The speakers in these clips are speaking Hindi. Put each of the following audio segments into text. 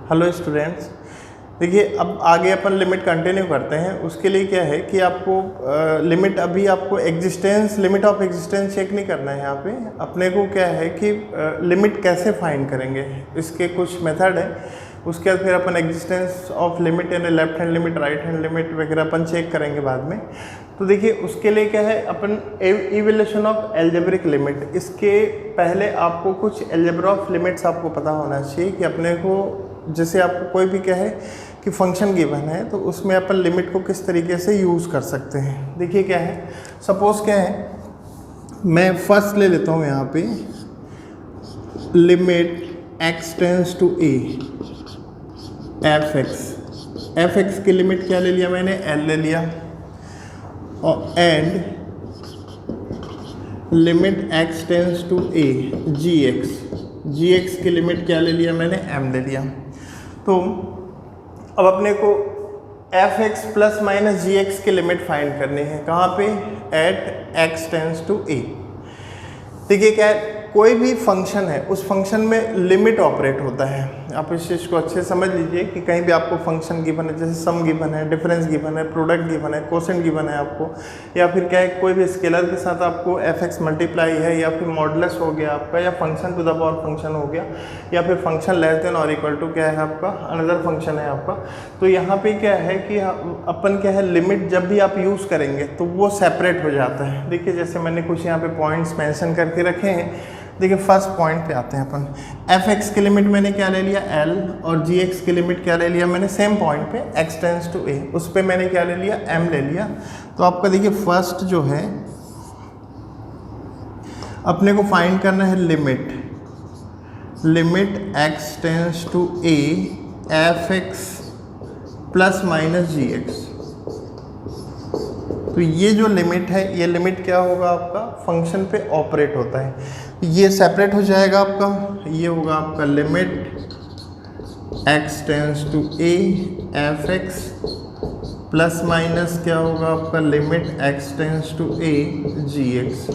हेलो स्टूडेंट्स, देखिए अब आगे अपन लिमिट कंटिन्यू करते हैं। उसके लिए क्या है कि आपको लिमिट अभी आपको लिमिट ऑफ एग्जिस्टेंस चेक नहीं करना है। यहाँ पे अपने को क्या है कि लिमिट कैसे फाइंड करेंगे, इसके कुछ मेथड है। उसके बाद फिर अपन एग्जिस्टेंस ऑफ लिमिट यानी left hand limit, right hand limit वगैरह अपन चेक करेंगे बाद में। तो देखिए उसके लिए क्या है, अपन इवैल्यूएशन ऑफ एल्जेब्रिक लिमिट, इसके पहले आपको कुछ एल्जेब्रा ऑफ लिमिट्स आपको पता होना चाहिए कि अपने को जैसे आपको कोई भी कहे कि फंक्शन गिवन है तो उसमें अपन लिमिट को किस तरीके से यूज़ कर सकते हैं। देखिए क्या है, सपोज क्या है, मैं फर्स्ट ले लेता हूँ यहाँ पे limit x tends to a f x की लिमिट क्या ले लिया मैंने, l ले लिया, और and limit x tends to a g x की लिमिट क्या ले लिया मैंने, m ले लिया। तो अब अपने को F x plus minus g x की लिमिट फाइंड करनी है, कहाँ पे, एट एक्स टेंस टू ए। देखिए क्या है, कोई भी फंक्शन है उस फंक्शन में लिमिट ऑपरेट होता है। आप इस चीज़ को अच्छे समझ लीजिए कि कहीं भी आपको फंक्शन गिवन है, जैसे सम गिवन है, डिफरेंस गिवन है, प्रोडक्ट गिवन है, कोसेंट गिवन है आपको, या फिर क्या है कोई भी स्केलर के साथ आपको एफ एक्स मल्टीप्लाई है, या फिर मॉडुलस हो गया आपका, या function to the power function हो गया, या फिर फंक्शन लेस देन और इक्वल टू क्या है आपका अनदर फंक्शन है आपका। तो यहाँ पे क्या है कि अपन क्या है, लिमिट जब भी आप यूज़ करेंगे तो वो सेपरेट हो जाता है। देखिए जैसे मैंने कुछ यहाँ पे पॉइंट्स मेंशन करके रखे हैं। देखिए फर्स्ट पॉइंट पे आते हैं अपन, एफ एक्स की लिमिट मैंने क्या ले लिया, एल, और जी एक्स की लिमिट क्या ले लिया मैंने, सेम पॉइंट पे एक्स टेंस टू ए, उस पर मैंने क्या ले लिया, एम ले लिया। तो आपका देखिए फर्स्ट जो है अपने को फाइंड करना है limit x tends to a f x plus minus g x. तो ये जो लिमिट है, ये लिमिट क्या होगा आपका, फंक्शन पे ऑपरेट होता है। ये सेपरेट हो जाएगा आपका, ये होगा आपका limit x tends to a f x plus minus क्या होगा आपका limit x tends to a g x.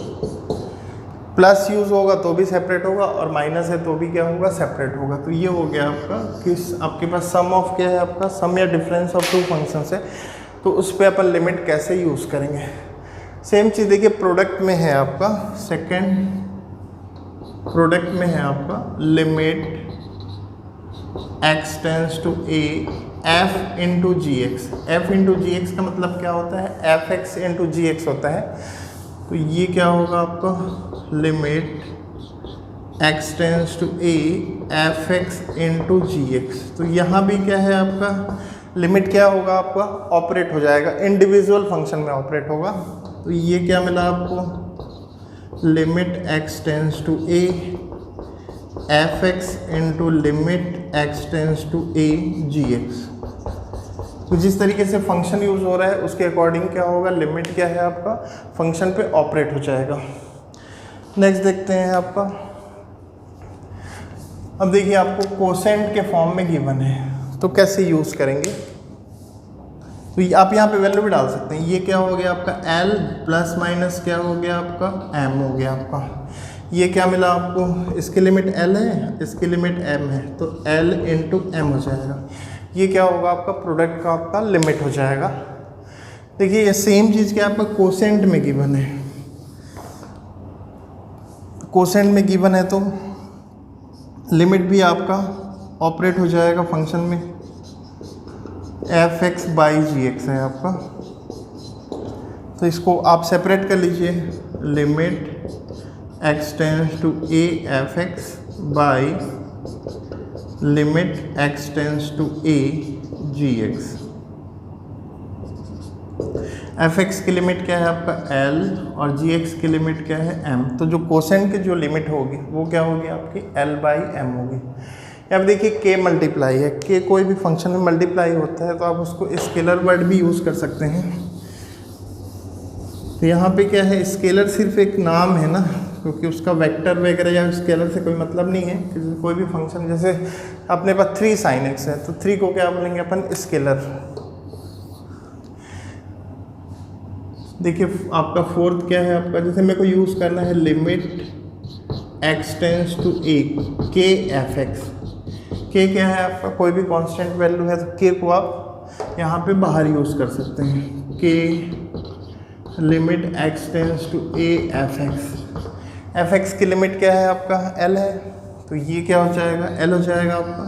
Plus use होगा तो भी सेपरेट होगा, और माइनस है तो भी क्या होगा, सेपरेट होगा। तो ये हो गया आपका किस, आपके पास सम ऑफ क्या है आपका, सम या डिफरेंस ऑफ टू फंक्शंस है। तो उस पर अपन लिमिट कैसे यूज़ करेंगे। सेम चीज़ देखिए प्रोडक्ट में है आपका, सेकेंड प्रोडक्ट में है आपका limit x tends to a f into g x. F into g x का मतलब क्या होता है, f x into g x होता है। तो ये क्या होगा आपका limit x tends to a f x into g x. तो यहाँ भी क्या है आपका लिमिट क्या होगा आपका, ऑपरेट हो जाएगा, इंडिविजुअल फंक्शन में ऑपरेट होगा। तो ये क्या मिला आपको, limit x tends to a f x into limit x tends to a g x. तो जिस तरीके से फंक्शन यूज़ हो रहा है उसके अकॉर्डिंग क्या होगा, लिमिट क्या है आपका फंक्शन पे ऑपरेट हो जाएगा। नेक्स्ट देखते हैं आपका, अब देखिए आपको कोसेंट के फॉर्म में गिवन है तो कैसे यूज़ करेंगे। तो आप यहाँ पे वैल्यू भी डाल सकते हैं। ये क्या हो गया आपका L प्लस माइनस क्या हो गया आपका M हो गया आपका। ये क्या मिला आपको, इसकी लिमिट L है, इसकी लिमिट M है, तो L इंटू M हो जाएगा। ये क्या होगा आपका प्रोडक्ट का आपका लिमिट हो जाएगा। देखिए ये सेम चीज़ क्या आपका कोसेंट में गिवन है। कोसेंट में गिवन है तो लिमिट भी आपका ऑपरेट हो जाएगा फंक्शन में, f x by g x है आपका। तो इसको आप सेपरेट कर लीजिए, limit x tends to a f x by limit x tends to a g x. F x की लिमिट क्या है आपका एल, और जी एक्स की लिमिट क्या है एम। तो जो कोसेंट की जो लिमिट होगी वो क्या होगी आपकी एल बाई एम होगी। अब देखिए के मल्टीप्लाई है, के कोई भी फंक्शन में मल्टीप्लाई होता है तो आप उसको स्केलर वर्ड भी यूज़ कर सकते हैं। तो यहाँ पे क्या है, स्केलर सिर्फ एक नाम है ना, क्योंकि उसका वेक्टर वगैरह या स्केलर से कोई मतलब नहीं है। कोई भी फंक्शन, जैसे अपने पास 3 sin x है तो 3 को क्या बोलेंगे अपन, स्केलर। देखिए आपका फोर्थ क्या है आपका, जैसे मेरे को यूज़ करना है limit x tends to a के एफ एक्स। के क्या है आपका, कोई भी कांस्टेंट वैल्यू है तो के को आप यहाँ पे बाहर यूज़ कर सकते हैं। के limit x tends to a f x की लिमिट क्या है आपका, एल है, तो ये क्या हो जाएगा, एल हो जाएगा आपका।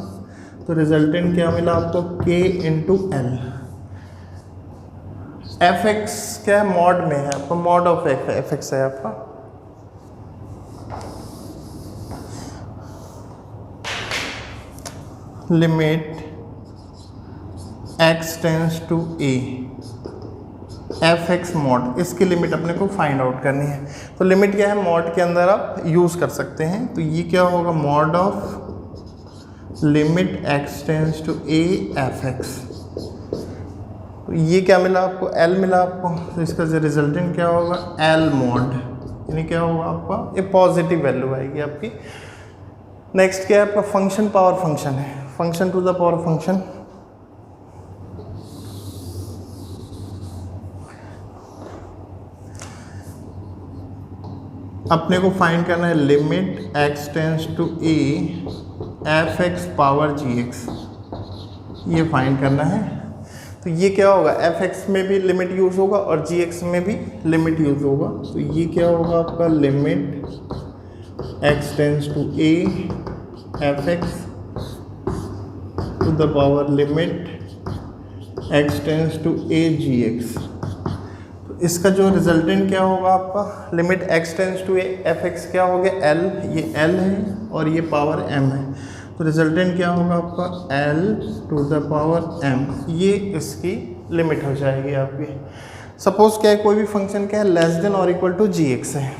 तो रिजल्टेंट क्या मिला आपको, के इंटू एल। एफ एक्स क्या है, मॉड में है आपका, मॉड ऑफ एफ एक्स है आपका। Limit x tends to a f x mod, इसकी लिमिट अपने को फाइंड आउट करनी है। तो लिमिट क्या है, मॉड के अंदर आप यूज़ कर सकते हैं। तो ये क्या होगा, mod of limit x tends to a f x. तो ये क्या मिला आपको, l मिला आपको। तो इसका जो रिजल्टेंट क्या होगा, l मॉड, यानी क्या होगा आपका, ये पॉजिटिव वैल्यू आएगी आपकी। नेक्स्ट क्या है आपका, फंक्शन पावर फंक्शन है, function to the power function. अपने को फाइंड करना है limit x tends to a f x power g x, ये फाइंड करना है। तो ये क्या होगा, एफ एक्स में भी लिमिट यूज़ होगा और जी एक्स में भी लिमिट यूज़ होगा। तो ये क्या होगा आपका, limit x tends to a f x to the power limit x tends to a g x. तो इसका जो रिजल्टेंट क्या होगा आपका, limit x tends to a f x क्या हो गया, l, ये l है और ये पावर m है। तो रिजल्टेंट क्या होगा आपका, l to the power m, ये इसकी लिमिट हो जाएगी आपकी। सपोज क्या है, कोई भी फंक्शन क्या है, लेस देन और इक्वल टू जी एक्स है।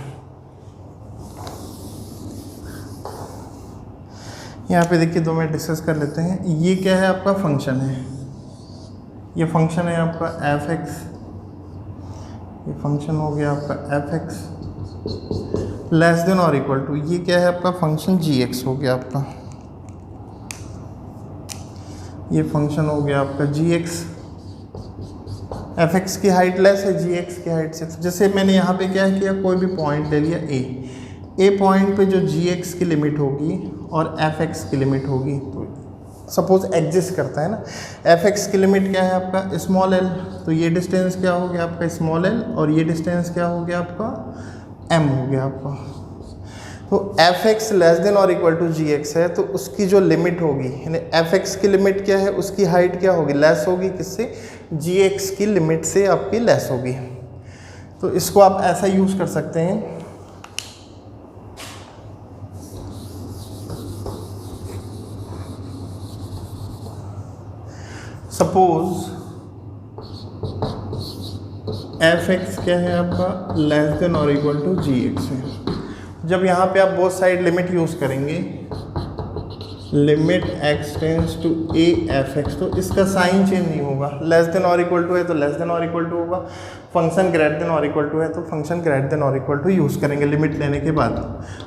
यहाँ पे देखिए 2 मिनट डिस्कस कर लेते हैं। ये क्या है आपका, फंक्शन है, ये फंक्शन है आपका एफ एक्स, ये फंक्शन हो गया आपका एफ एक्स लेस देन और इक्वल टू, ये क्या है आपका, फंक्शन जी एक्स हो गया आपका, ये फंक्शन हो गया आपका जी एक्स। एफ एक्स की हाइट लेस है जी एक्स की हाइट से। जैसे मैंने यहाँ पे क्या किया, कोई भी पॉइंट ले लिया ए पॉइंट पे जो जी एक्स की लिमिट होगी और एफ एक्स की लिमिट होगी, तो सपोज एग्जिस्ट करता है ना, एफ एक्स की लिमिट क्या है आपका, स्मॉल एल, तो ये डिस्टेंस क्या हो गया आपका स्मॉल एल, और ये डिस्टेंस क्या हो गया आपका एम हो गया आपका। तो एफ एक्स लेस देन और इक्वल टू जी एक्स है, तो उसकी जो लिमिट होगी, यानी एफ एक्स की लिमिट क्या है, उसकी हाइट क्या होगी, लेस होगी, किससे, जी एक्स की लिमिट से आपकी लेस होगी। तो इसको आप ऐसा यूज़ कर सकते हैं। सपोज एफ एक्स क्या है आपका, लेस देन और इक्वल टू जी एक्स है। जब यहाँ पे आप बोथ साइड लिमिट यूज़ करेंगे, limit x tends to a f x, तो इसका साइन चेंज नहीं होगा। लेस देन और इक्वल टू है तो लेस देन और इक्वल टू होगा, फंक्शन ग्रेटर देन और इक्वल टू है तो फंक्शन ग्रेटर देन और इक्वल टू यूज़ करेंगे लिमिट लेने के बाद।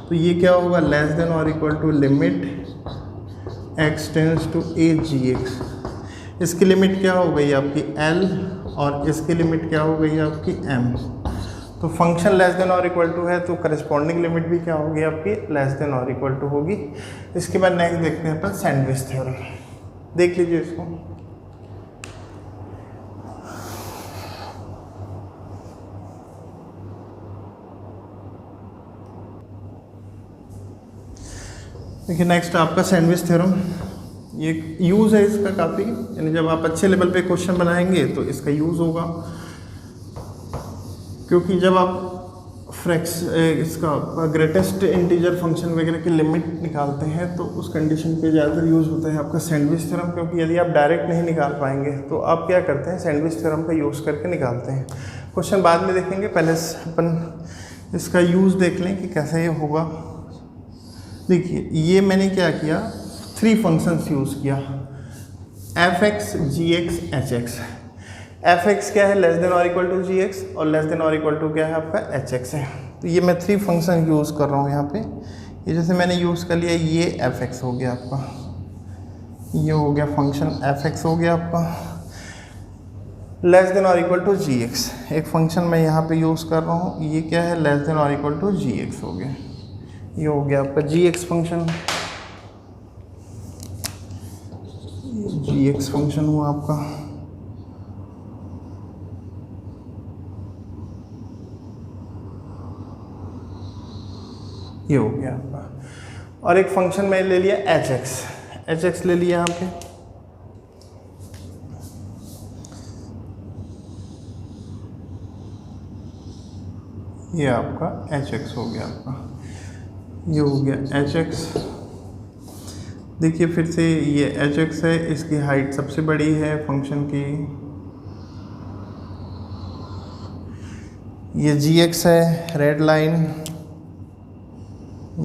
तो ये क्या होगा, लेस देन और equal to limit x tends to a g x. इसकी लिमिट क्या हो गई आपकी L, और इसकी लिमिट क्या हो गई आपकी M। तो फंक्शन लेस देन और इक्वल टू है तो करस्पॉन्डिंग लिमिट भी क्या होगी आपकी, लेस देन और इक्वल टू होगी। इसके बाद नेक्स्ट देखते हैं अपन सैंडविच थ्योरम, देख लीजिए इसको। देखिए नेक्स्ट आपका सैंडविच थ्योरम, ये यूज़ है इसका काफ़ी, यानी जब आप अच्छे लेवल पे क्वेश्चन बनाएंगे तो इसका यूज़ होगा। क्योंकि जब आप इसका ग्रेटेस्ट इंटीजर फंक्शन वगैरह की लिमिट निकालते हैं तो उस कंडीशन पे ज़्यादातर यूज़ होता है आपका सैंडविच थ्योरम। क्योंकि यदि आप डायरेक्ट नहीं निकाल पाएंगे तो आप क्या करते हैं, सैंडविच थ्योरम का यूज़ करके निकालते हैं। क्वेश्चन बाद में देखेंगे, पहले अपन इसका यूज़ देख लें कि कैसे ये होगा। देखिए ये मैंने क्या किया, 3 फंक्शंस यूज़ किया, f x, g x, h x. F x क्या है, लेस देन और इक्वल टू जी एक्स, और लेस देन और इक्वल टू क्या है आपका एच एक्स है। तो ये मैं 3 फंक्शन यूज़ कर रहा हूँ यहाँ पे। ये जैसे मैंने यूज़ कर लिया, ये एफ एक्स हो गया आपका, ये हो गया फंक्शन एफ एक्स हो गया आपका, लेस देन और इक्वल टू जी एक्स। एक फंक्शन मैं यहाँ पे यूज़ कर रहा हूँ, ये क्या है, लेस देन और इक्वल टू जी एक्स हो गया, ये हो गया आपका जी एक्स फंक्शन। जी एक्स फंक्शन हुआ आपका। ये हो गया आपका। और एक फंक्शन मैंने ले लिया एच एक्स ले लिया यहाँ पे। ये आपका एच एक्स हो गया आपका, ये हो गया एच एक्स। देखिए फिर से ये एच एक्स है, इसकी हाइट सबसे बड़ी है फंक्शन की। ये जी एक्स है रेड लाइन,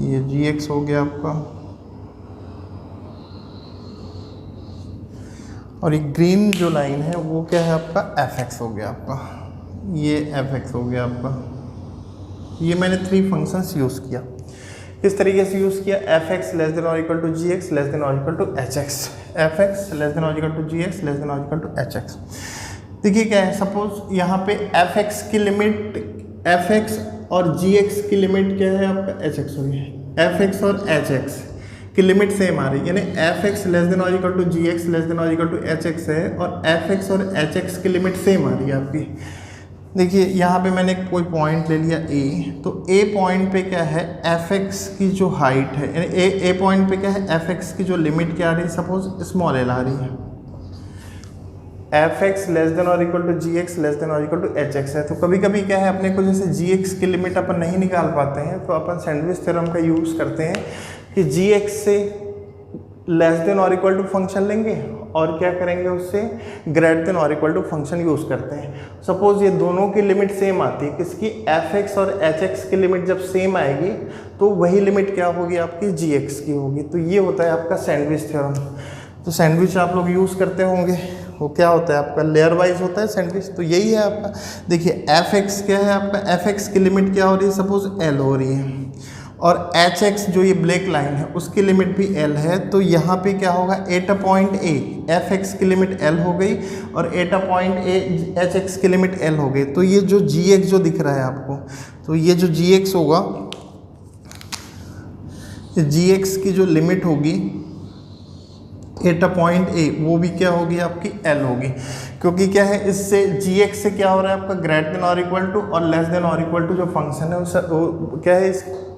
ये जी एक्स हो गया आपका। और ये ग्रीन जो लाइन है वो क्या है आपका, एफ एक्स हो गया आपका, ये एफ एक्स हो गया आपका। ये मैंने 3 फंक्शंस यूज़ किया। किस तरीके से यूज़ किया, एफ एक्स लेस देन और equal to g x less than और equal to h x, f x less than और equal to g x less than और इक्वल टू एच एक्स। देखिए क्या है, सपोज यहाँ पे एफ एक्स की लिमिट, एफ एक्स और जी एक्स की लिमिट क्या है आपका, एच एक्स हो गया। एफ एक्स और एच एक्स की लिमिट सेम आ रही है, यानी एफ एक्स लेस देन और equal to g x less than और इक्वल टू एच एक्स है, और एफ एक्स और एच एक्स की लिमिट सेम आ रही है आपकी। देखिए यहाँ पे मैंने कोई पॉइंट ले लिया ए, तो ए पॉइंट पे क्या है, एफ एक्स की जो हाइट है, यानी ए पॉइंट पे क्या है, एफ एक्स की जो लिमिट क्या आ रही है, सपोज स्मॉल एल आ रही है। एफ एक्स लेस देन और equal to g x less than और इक्वल टू एच एक्स है। तो कभी कभी क्या है, अपने को जैसे जी एक्स की लिमिट अपन नहीं निकाल पाते हैं, तो अपन सैंडविच थ्योरम का यूज़ करते हैं कि जी एक्स से लेस देन और इक्वल टू फंक्शन लेंगे और क्या करेंगे, उससे ग्रेटर देन और इक्वल टू फंक्शन यूज़ करते हैं। सपोज ये दोनों की लिमिट सेम आती है, किसकी, एफ एक्स और एच एक्स की लिमिट जब सेम आएगी तो वही लिमिट क्या होगी आपकी, जी एक्स की होगी। तो ये होता है आपका सैंडविच थ्योरम। तो सैंडविच आप लोग यूज़ करते होंगे, वो क्या होता है आपका, लेयर वाइज होता है सैंडविच। तो यही है आपका। देखिए एफ एक्स क्या है आपका, एफ एक्स की लिमिट क्या हो रही है, सपोज एल हो रही है, और एच एक्स जो ये ब्लैक लाइन है उसकी लिमिट भी एल है। तो यहाँ पे क्या होगा, at a point A f x की लिमिट एल हो गई और eight a point A H x की लिमिट एल हो गई। तो ये जो जी एक्स जो दिख रहा है आपको, तो ये जो जी एक्स होगा, जी एक्स की जो लिमिट होगी एट अ पॉइंट ए, वो भी क्या होगी आपकी, एल होगी। क्योंकि क्या है, इससे जी एक्स से क्या हो रहा है आपका, ग्रेटर देन और इक्वल टू और लेस देन और इक्वल टू जो फंक्शन है वो क्या है,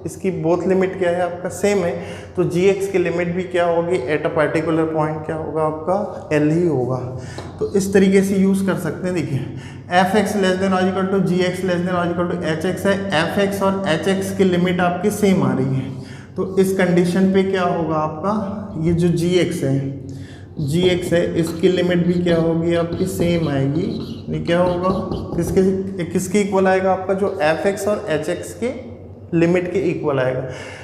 इसकी बोथ लिमिट क्या है आपका, सेम है। तो जी एक्स की लिमिट भी क्या होगी, एट अ पर्टिकुलर पॉइंट क्या होगा आपका, एल ही होगा। तो इस तरीके से यूज़ कर सकते हैं। देखिए एफ एक्स लेस देन और equal to g x less than और इक्वल टू एच एक्स है, एफ एक्स और एच एक्स की लिमिट आपकी सेम आ रही है। तो इस कंडीशन पे क्या होगा आपका, ये जो जी एक्स है इसकी लिमिट भी क्या होगी आपकी, सेम आएगी। ये क्या होगा, किसके इक्वल आएगा आपका, जो एफ एक्स और एच एक्स के लिमिट के इक्वल आएगा।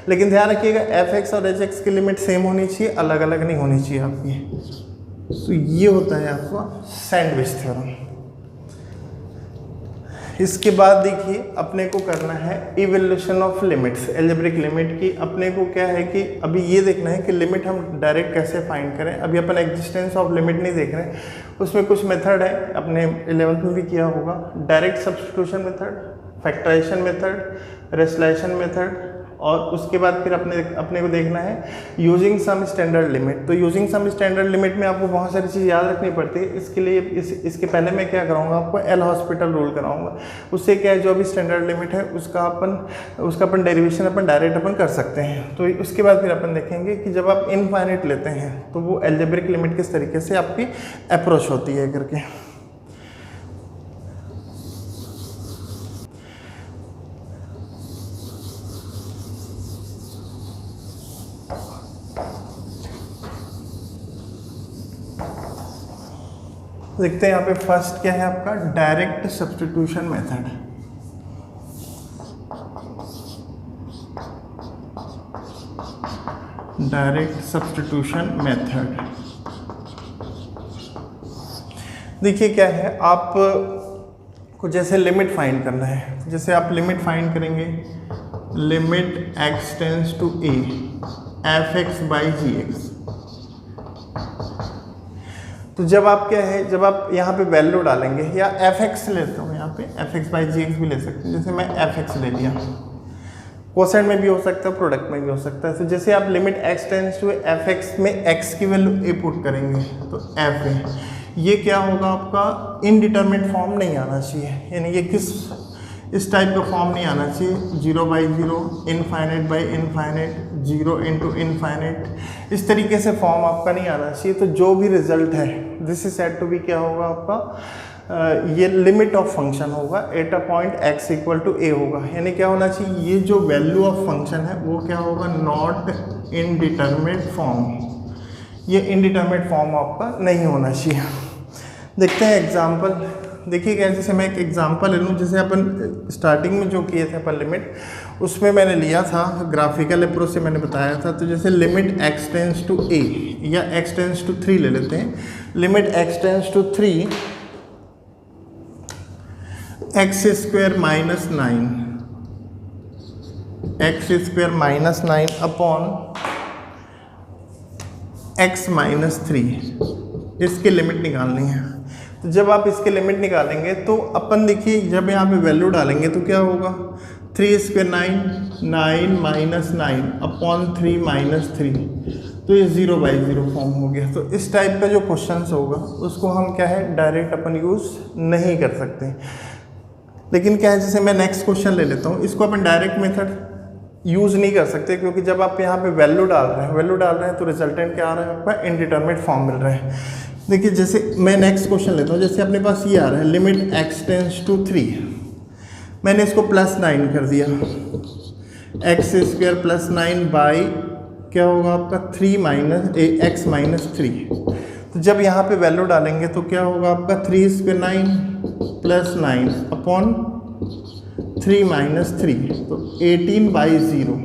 लेकिन ध्यान रखिएगा एफ एक्स और एच एक्स की लिमिट सेम होनी चाहिए, अलग अलग नहीं होनी चाहिए आपकी। तो ये होता है आपका सैंडविच थ्योरम। इसके बाद देखिए अपने को करना है evaluation of limits, algebraic limit की। अपने को क्या है कि अभी ये देखना है कि लिमिट हम डायरेक्ट कैसे फाइंड करें। अभी अपन एग्जिस्टेंस ऑफ लिमिट नहीं देख रहे हैं, उसमें कुछ मेथड है, अपने 11th में भी किया होगा। Direct substitution method, factorisation method, rationalisation method, और उसके बाद फिर अपने को देखना है यूजिंग सम स्टैंडर्ड लिमिट। तो यूजिंग सम स्टैंडर्ड लिमिट में आपको बहुत सारी चीज़ याद रखनी पड़ती है। इसके लिए इसके पहले मैं क्या कराऊंगा, आपको एल हॉस्पिटल रूल कराऊंगा। उससे क्या है, जो भी स्टैंडर्ड लिमिट है उसका अपन डेरिवेशन अपन डायरेक्ट कर सकते हैं। तो उसके बाद फिर अपन देखेंगे कि जब आप इनफाइनाइट लेते हैं तो वो अलजेब्रिक लिमिट किस तरीके से आपकी अप्रोच होती है करके। देखते हैं यहाँ पे फर्स्ट क्या है आपका, direct substitution method. Direct substitution method. देखिए क्या है, आप को जैसे लिमिट फाइंड करना है, जैसे आप लिमिट फाइंड करेंगे, limit x tends to a f x by g x. तो जब आप क्या है, जब आप यहाँ पे वैल्यू डालेंगे, या एफ एक्स लेते हो, यहाँ पे f x by g x भी ले सकते हैं। जैसे मैं एफ एक्स ले लिया, कोसेंट में भी हो सकता है, प्रोडक्ट में भी हो सकता है। तो जैसे आप limit x tends to f x में x की वैल्यू a पुट करेंगे तो एफ ए, ये क्या होगा आपका इनडिटरमिनेट फॉर्म नहीं आना चाहिए, यानी ये इस टाइप का फॉर्म नहीं आना चाहिए, 0/0, infinite by infinite, 0 into infinite, इस तरीके से फॉर्म आपका नहीं आना चाहिए। तो जो भी रिजल्ट है this is said to be क्या होगा आपका, ये लिमिट ऑफ फंक्शन होगा at a point x equal to a होगा, यानी क्या होना चाहिए, ये जो वैल्यू ऑफ फंक्शन है वो क्या होगा, नॉट इनडिटरमिनेट फॉर्म, ये इनडिटरमिनेट फॉर्म आपका नहीं होना चाहिए। देखते हैं एग्जांपल, देखिएगा जैसे मैं एक एग्जांपल ले लूँ, जैसे अपन स्टार्टिंग में जो किए थे अपन लिमिट, उसमें मैंने लिया था ग्राफिकल अप्रोच से मैंने बताया था। तो जैसे limit x tends to a या x टेंस टू 3 ले लेते हैं, limit x tends to 3 x square minus 9 upon x minus 3, इसकी लिमिट निकालनी है। तो जब आप इसके लिमिट निकालेंगे तो अपन देखिए जब यहाँ पे वैल्यू डालेंगे तो क्या होगा, 3 स्क्वायर 9 माइनस 9 अपॉन 3 माइनस 3, तो ये 0/0 फॉर्म हो गया। तो इस टाइप का जो क्वेश्चन होगा उसको हम क्या है डायरेक्ट अपन यूज़ नहीं कर सकते। लेकिन क्या है, जैसे मैं नेक्स्ट क्वेश्चन ले लेता हूँ, इसको अपन डायरेक्ट मेथड यूज़ नहीं कर सकते, क्योंकि जब आप यहाँ पे वैल्यू डाल रहे हैं तो रिजल्टेंट क्या आ रहा है आपका, इनडिटरमिनेट फॉर्म मिल रहा है। देखिए जैसे मैं नेक्स्ट क्वेश्चन लेता हूँ, जैसे अपने पास ये आ रहा है लिमिट x टेंस टू 3, मैंने इसको +9 कर दिया, x स्क्वायर +9 बाई क्या होगा आपका 3 माइनस x माइनस 3। तो जब यहाँ पे वैल्यू डालेंगे तो क्या होगा आपका 3 स्क्वायर 9 प्लस 9 अपॉन 3 माइनस 3, तो 18/0।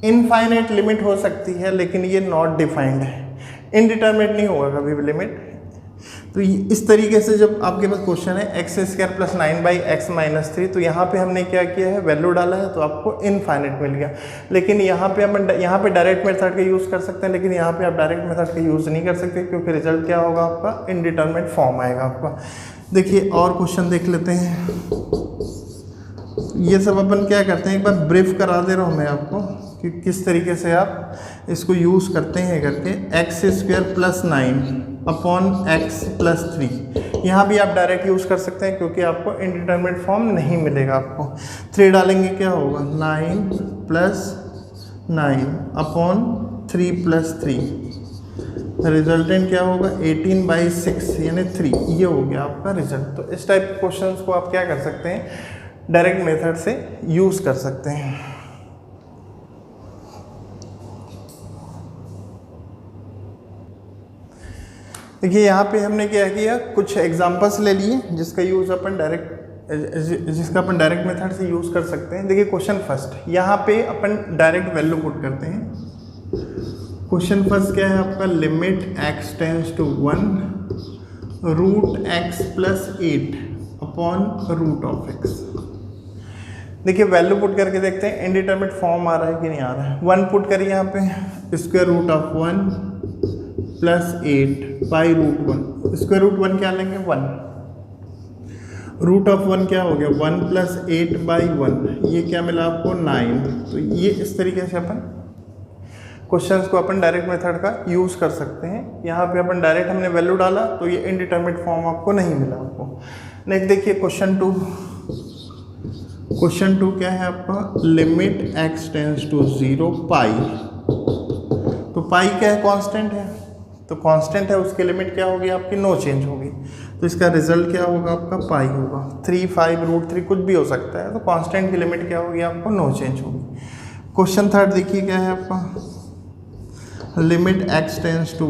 इनफाइनाइट लिमिट हो सकती है लेकिन ये नॉट डिफाइंड है, इनडिटरमिनेट नहीं होगा कभी भी लिमिट। तो इस तरीके से जब आपके पास क्वेश्चन है x square plus 9/x minus 3, तो यहाँ पे हमने क्या किया है, वैल्यू डाला है तो आपको इनफाइनाइट मिल गया। लेकिन यहाँ पे अपन डायरेक्ट मेथड का यूज़ कर सकते हैं, लेकिन यहाँ पे आप डायरेक्ट मेथड का यूज़ नहीं कर सकते, क्योंकि रिजल्ट क्या होगा आपका, इनडिटरमिनेट फॉर्म आएगा आपका। देखिए और क्वेश्चन देख लेते हैं। ये सब अपन क्या करते हैं, एक बार ब्रीफ करा दे रहा हूँ मैं आपको कि किस तरीके से आप इसको यूज़ करते हैं करके। x square plus 9 upon x plus 3, यहाँ भी आप डायरेक्ट यूज़ कर सकते हैं क्योंकि आपको इनडिटरमिनेट फॉर्म नहीं मिलेगा। आपको 3 डालेंगे क्या होगा, 9 प्लस 9 अपॉन 3 प्लस 3, रिजल्टेंट क्या होगा 18/6 यानी 3, ये हो गया आपका रिजल्ट। तो इस टाइप के क्वेश्चंस को आप क्या कर सकते हैं, डायरेक्ट मेथड से यूज़ कर सकते हैं। देखिए यहाँ पे हमने क्या किया, कुछ एग्जांपल्स ले लिए जिसका अपन डायरेक्ट मेथड से यूज़ कर सकते हैं। देखिए क्वेश्चन फर्स्ट, यहाँ पे अपन डायरेक्ट वैल्यू पुट करते हैं। क्वेश्चन फर्स्ट क्या है आपका, limit x tends to 1 root x plus 8 upon root of x। देखिए वैल्यू पुट करके देखते हैं इनडिटरमिनेट फॉर्म आ रहा है कि नहीं आ रहा है। 1 पुट करिए यहाँ पे, square root of 1 plus 8 by root 1, square root 1 क्या लेंगे 1, रूट ऑफ 1 क्या हो गया 1 प्लस 8/1, ये क्या मिला आपको 9। तो ये इस तरीके से अपन क्वेश्चंस को अपन डायरेक्ट मेथड का यूज़ कर सकते हैं। यहाँ पे अपन डायरेक्ट हमने वैल्यू डाला तो ये इनडिटरमिनेट फॉर्म आपको नहीं मिला आपको। नेक्स्ट देखिए क्वेश्चन 2 क्या है आपका, लिमिट x टेंस टू 0 पाई। तो पाई क्या है, कांस्टेंट है, तो कांस्टेंट है उसकी लिमिट क्या होगी आपकी, नो चेंज होगी। तो इसका रिजल्ट क्या होगा आपका, पाई होगा। 3, 5, रूट 3 कुछ भी हो सकता है, तो कांस्टेंट की लिमिट क्या होगी आपको, नो चेंज होगी। क्वेश्चन 3 देखिए क्या है आपका, limit x tends to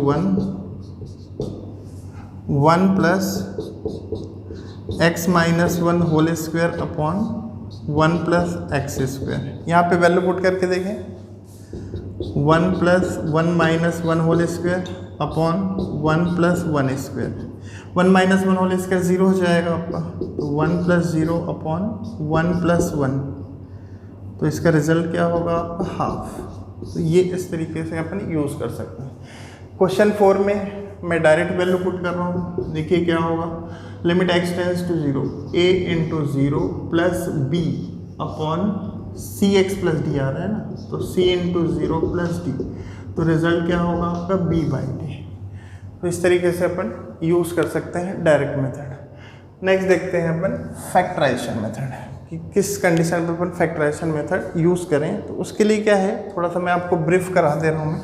1 plus x minus 1 whole square upon 1 plus x square. यहाँ पे वैल्यू पुट करके देखें, 1 plus 1 minus 1 whole square upon 1 plus 1 square. 1 minus 1 whole square 0 हो जाएगा आपका, तो 1 प्लस 0 अपॉन 1 प्लस 1, तो इसका रिजल्ट क्या होगा आपका, हाफ। तो ये इस तरीके से अपन यूज़ कर सकते हैं। क्वेश्चन 4 में मैं डायरेक्ट वैल्यू पुट कर रहा हूँ। देखिए क्या होगा, limit x tends to 0 a into 0 plus b upon c x plus d आ रहा है ना, तो c into zero plus d, तो रिजल्ट क्या होगा आपका बी बाई डी। तो इस तरीके से अपन यूज़ कर सकते हैं डायरेक्ट मेथड। नेक्स्ट देखते हैं अपन फैक्टराइजेशन मेथड, कि किस कंडीशन पर अपन फैक्टराइजेशन मेथड यूज़ करें। तो उसके लिए क्या है, थोड़ा सा मैं आपको ब्रीफ करा दे रहा हूँ मैं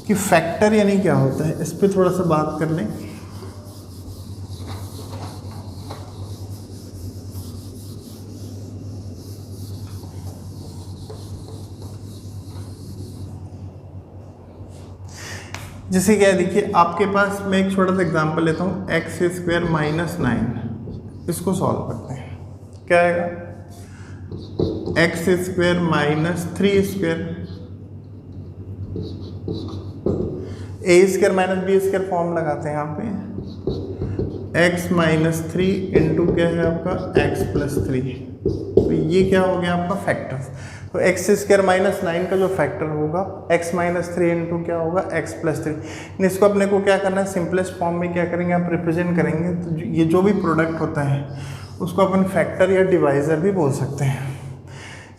कि फैक्टर यानी क्या होता है, इस पर थोड़ा सा बात कर लें। जैसे क्या है, देखिए आपके पास मैं एक छोटा सा एग्जांपल लेता हूँ, एक्स स्क्वायर माइनस 9, इसको सॉल्व करते हैं। क्या आएगा, x square minus 3 square, a square minus b square form लगाते हैं यहाँ पे, एक्स माइनस 3 इंटू क्या है आपका एक्स प्लस 3, तो ये क्या हो गया आपका फैक्टर। तो एक्स स्क्वायर माइनस 9 का जो फैक्टर होगा एक्स माइनस 3 इंटू क्या होगा एक्स प्लस 3। इसको अपने को क्या करना है, सिंपलेस्ट फॉर्म में क्या करेंगे आप रिप्रेजेंट करेंगे। तो ये जो भी प्रोडक्ट होता है उसको अपन फैक्टर या डिवाइज़र भी बोल सकते हैं।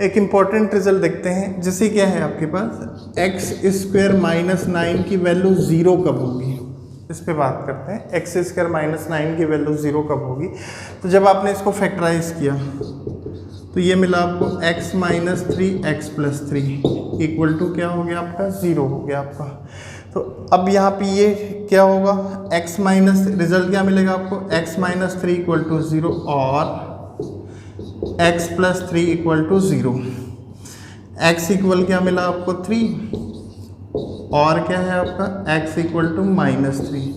एक इम्पॉर्टेंट रिजल्ट देखते हैं, जैसे क्या है आपके पास एक्स स्क्वायर माइनस 9 की वैल्यू 0 कब होगी, इस पे बात करते हैं। एक्स स्क्वायर माइनस 9 की वैल्यू 0 कब होगी, तो जब आपने इसको फैक्टराइज किया तो ये मिला आपको x minus 3 x plus 3 equal to क्या हो गया आपका 0 हो गया आपका। तो अब यहाँ पे ये क्या होगा, x माइनस, रिजल्ट क्या मिलेगा आपको, x माइनस 3 इक्वल टू 0 और x plus 3 equal to 0। x equal क्या मिला आपको 3 और क्या है आपका x इक्वल टू माइनस 3।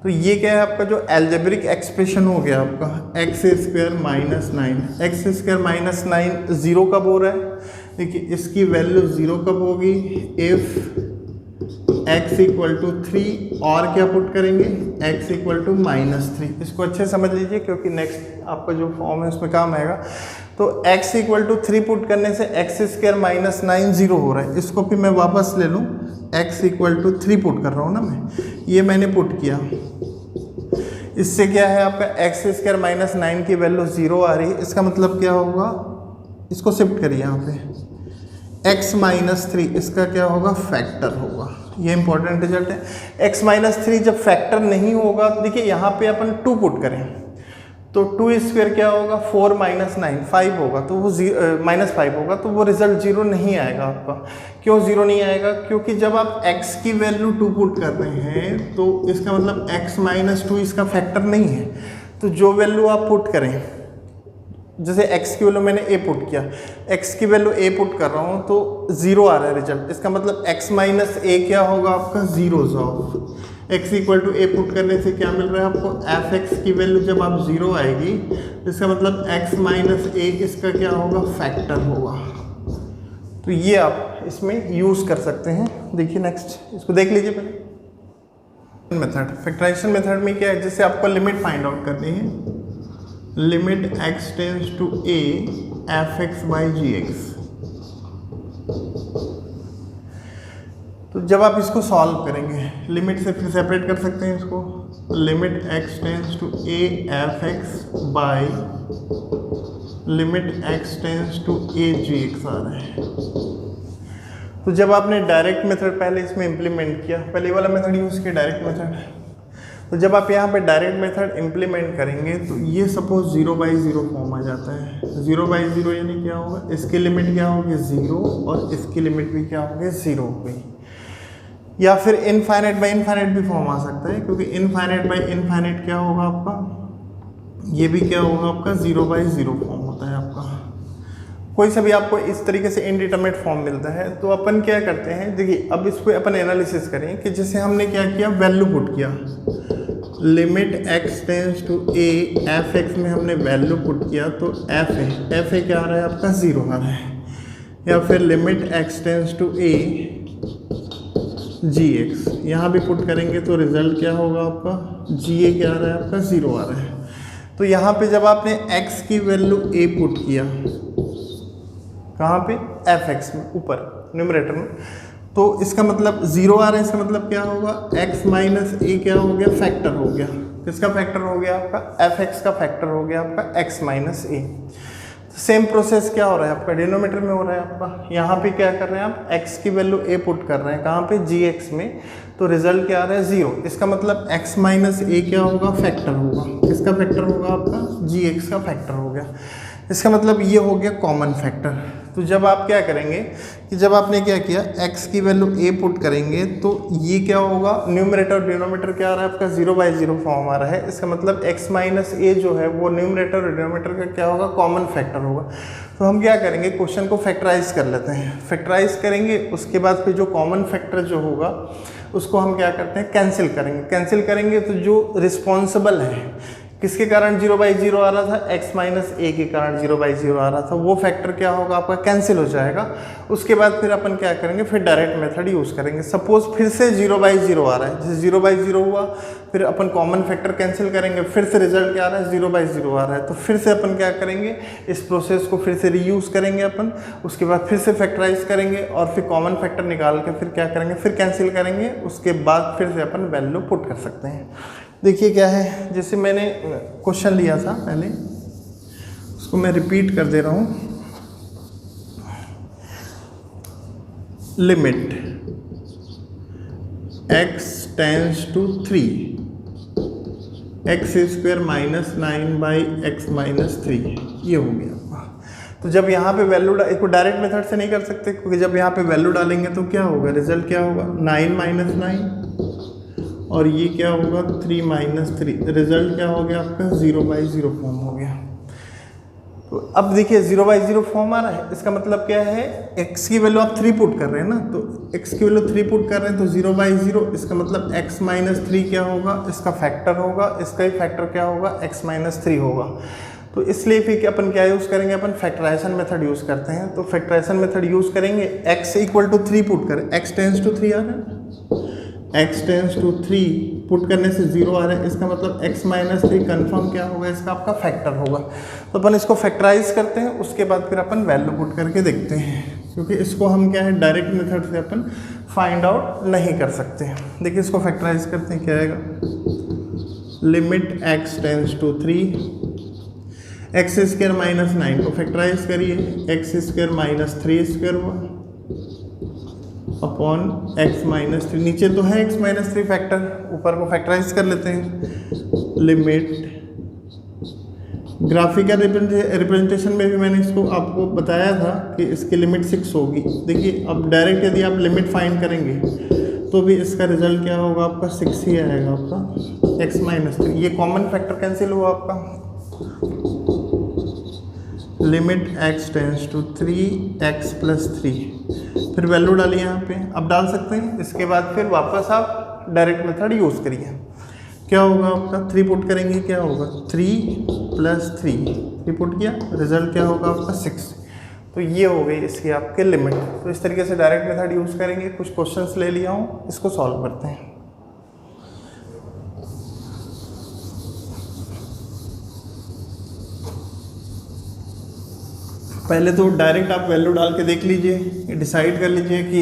तो ये क्या है आपका जो एल्जेब्रिक एक्सप्रेशन हो गया आपका x square minus 9। X square minus 9 0 कब हो रहा है, देखिए इसकी वैल्यू 0 कब होगी, इफ़ x इक्वल टू 3 और क्या पुट करेंगे x इक्वल टू माइनस 3। इसको अच्छे समझ लीजिए क्योंकि नेक्स्ट आपका जो फॉर्म है उसमें काम आएगा। तो x इक्वल टू 3 पुट करने से एक्स स्क्वायर माइनस 9 0 हो रहा है, इसको भी मैं वापस ले लूँ, x इक्वल टू 3 पुट कर रहा हूँ ना मैं, ये मैंने पुट किया। इससे क्या है आपका एक्स स्क्वायर माइनस 9 की वैल्यू 0 आ रही है, इसका मतलब क्या होगा, इसको शिफ्ट करिए यहाँ पे, x माइनस 3 इसका क्या होगा फैक्टर होगा। ये इंपॉर्टेंट रिजल्ट है। x माइनस 3 जब फैक्टर नहीं होगा, देखिए यहाँ पे अपन 2 पुट करें तो 2 स्क्वायर क्या होगा 4 माइनस 9 5 होगा, तो वो माइनस 5 होगा, तो वो रिजल्ट 0 नहीं आएगा आपका। क्यों 0 नहीं आएगा, क्योंकि जब आप x की वैल्यू 2 पुट कर रहे हैं तो इसका मतलब x माइनस 2 इसका फैक्टर नहीं है। तो जो वैल्यू आप पुट करें, जैसे x की वैल्यू मैंने a पुट किया, x की वैल्यू a पुट कर रहा हूँ तो 0 आ रहा है रिजल्ट, इसका मतलब x माइनस a क्या होगा आपका 0 of x equal to a put करने से क्या मिल रहा है आपको, f(x) की वैल्यू जब आप 0 आएगी इसका मतलब x माइनस a इसका क्या होगा फैक्टर होगा। तो ये आप इसमें यूज़ कर सकते हैं। देखिए नेक्स्ट, इसको देख लीजिए पहले मेथड। फैक्टराइजेशन मेथड में क्या है, जैसे आपको लिमिट फाइंड आउट करनी है, limit x tends to a f(x) by gx। तो जब आप इसको सॉल्व करेंगे, लिमिट से फिर सेपरेट कर सकते हैं इसको, limit x tends to a f(x) by limit x tends to a gx आ रहा है। तो जब आपने डायरेक्ट मेथड पहले इसमें इम्प्लीमेंट किया, पहले वाला मेथड यूज़ किया डायरेक्ट मेथड, तो जब आप यहाँ पे डायरेक्ट मेथड इम्प्लीमेंट करेंगे तो ये सपोज 0/0 फॉर्म आ जाता है। 0/0 यानी क्या होगा, इसकी लिमिट क्या होगी 0 और इसकी लिमिट भी क्या होगी 0 हो गई। या फिर इनफाइनाइट बाई इनफाइनाइट भी फॉर्म आ सकता है, क्योंकि इनफाइनाइट बाई इनफाइनाइट क्या होगा आपका, ये भी क्या होगा आपका 0/0 फॉर्म होता है आपका। कोई सा भी आपको इस तरीके से इनडिटरमिनेट फॉर्म मिलता है तो अपन क्या करते हैं, देखिए अब इस पर अपन एनालिसिस करें कि जैसे हमने क्या किया, वैल्यू पुट किया, limit x tends to a f(x) में हमने वैल्यू पुट किया तो f क्या आ रहा है आपका 0 आ रहा है। या फिर limit x tends to a gx, यहाँ भी पुट करेंगे तो रिजल्ट क्या होगा आपका, ga क्या आ रहा है आपका 0 आ रहा है। तो यहाँ पे जब आपने x की वैल्यू a पुट किया, कहाँ पे f(x) में ऊपर न्यूमरेटर में, तो इसका मतलब 0 आ रहा है, इसका मतलब क्या होगा x माइनस a क्या हो गया फैक्टर हो गया। किसका फैक्टर हो गया आपका, f(x) का फैक्टर हो गया आपका x minus a। Same process क्या हो रहा है आपका, डिनोमीटर में हो रहा है आपका। यहाँ पे क्या कर रहे हैं आप, x की वैल्यू a पुट कर रहे हैं, कहाँ पे, gx में, तो रिजल्ट क्या आ रहा है 0। इसका मतलब x माइनस a क्या होगा, फैक्टर होगा। किसका फैक्टर होगा आपका, gx का फैक्टर हो गया। इसका मतलब ये हो गया कॉमन फैक्टर। तो जब आप क्या करेंगे कि जब आपने क्या किया, x की वैल्यू a पुट करेंगे तो ये क्या होगा, न्यूमरेटर और डिनोमीटर क्या आ रहा है आपका, 0/0 फॉर्म आ रहा है। इसका मतलब x माइनस a जो है वो न्यूमरेटर और डिनोमीटर का क्या होगा, कॉमन फैक्टर होगा। तो हम क्या करेंगे, क्वेश्चन को फैक्टराइज कर लेते हैं। फैक्टराइज करेंगे, उसके बाद फिर जो कॉमन फैक्टर जो होगा उसको हम क्या करते हैं, कैंसिल करेंगे। कैंसिल करेंगे तो जो रिस्पॉन्सिबल है, किसके कारण 0/0 आ रहा था, x माइनस a के कारण 0/0 आ रहा था, वो फैक्टर क्या होगा आपका, कैंसिल हो जाएगा। उसके बाद फिर अपन क्या करेंगे, फिर डायरेक्ट मेथड यूज़ करेंगे। सपोज फिर से 0/0 आ रहा है, जैसे 0/0 हुआ, फिर अपन कॉमन फैक्टर कैंसिल करेंगे, फिर से रिजल्ट क्या आ रहा है, 0/0 आ रहा है। तो फिर से अपन क्या करेंगे, इस प्रोसेस को फिर से रीयूज़ करेंगे अपन। उसके बाद फिर से फैक्टराइज करेंगे और फिर कॉमन फैक्टर निकाल के फिर क्या करेंगे, फिर कैंसिल करेंगे। उसके बाद फिर से अपन वैल्यू पुट कर सकते हैं। देखिए क्या है, जैसे मैंने क्वेश्चन लिया था पहले, उसको मैं रिपीट कर दे रहा हूँ। Limit x tends to 3 x square minus 9/x minus 3, ये हो गया। तो जब यहाँ पे वैल्यू इसको डायरेक्ट मेथड से नहीं कर सकते, क्योंकि जब यहाँ पे वैल्यू डालेंगे तो क्या होगा, रिजल्ट क्या होगा, 9 माइनस 9, और ये क्या होगा 3 माइनस 3, रिजल्ट क्या हो गया आपका, 0/0 फॉर्म हो गया। तो अब देखिए 0/0 फॉर्म आ रहा है, इसका मतलब क्या है, x की वैल्यू आप 3 पुट कर रहे हैं ना, तो x की वैल्यू 3 पुट कर रहे हैं तो 0/0, इसका मतलब x माइनस 3 क्या होगा, इसका फैक्टर होगा, इसका ही फैक्टर क्या होगा, x माइनस 3 होगा। तो इसलिए फिर अपन क्या यूज़ करेंगे, अपन फैक्टराइजेशन मेथड यूज़ करते हैं। तो फैक्टराइजेशन मेथड यूज़ करेंगे, x इक्वल टू 3 पुट करें, x टेंस टू 3 आ रहा है, x टेंस टू 3 पुट करने से 0 आ रहा है, इसका मतलब x माइनस 3 कन्फर्म क्या होगा, इसका आपका फैक्टर होगा। तो अपन इसको फैक्टराइज करते हैं, उसके बाद फिर अपन वैल्यू पुट करके देखते हैं, क्योंकि इसको हम क्या है, डायरेक्ट मेथड से अपन फाइंड आउट नहीं कर सकते। देखिए इसको फैक्टराइज करते हैं, क्या आएगा, limit x tends to 3 x square minus 9 को फैक्टराइज करिए, x स्क्वायर माइनस 3 स्क्वायर हुआ अपॉन x माइनस 3, नीचे तो है x माइनस 3 फैक्टर, ऊपर को फैक्टराइज कर लेते हैं। लिमिट, ग्राफिकल रिप्रेजेंटेशन में भी मैंने इसको आपको बताया था कि इसकी लिमिट 6 होगी। देखिए अब डायरेक्ट यदि आप लिमिट फाइंड करेंगे तो भी इसका रिजल्ट क्या होगा आपका, 6 ही आएगा आपका, x माइनस 3। ये कॉमन फैक्टर कैंसिल हुआ आपका। Limit x tends to 3x plus 3, फिर वैल्यू डालिए यहाँ पे, अब डाल सकते हैं। इसके बाद फिर वापस आप डायरेक्ट मेथड यूज़ करिए। क्या होगा आपका, 3 पुट करेंगे, क्या होगा 3 प्लस 3 पुट किया, रिजल्ट क्या होगा आपका 6। तो ये हो गई इसकी आपके लिमिट। तो इस तरीके से डायरेक्ट मेथड यूज़ करेंगे। कुछ क्वेश्चंस ले लिया हूँ, इसको सॉल्व करते हैं। पहले तो डायरेक्ट आप वैल्यू डाल के देख लीजिए, डिसाइड कर लीजिए कि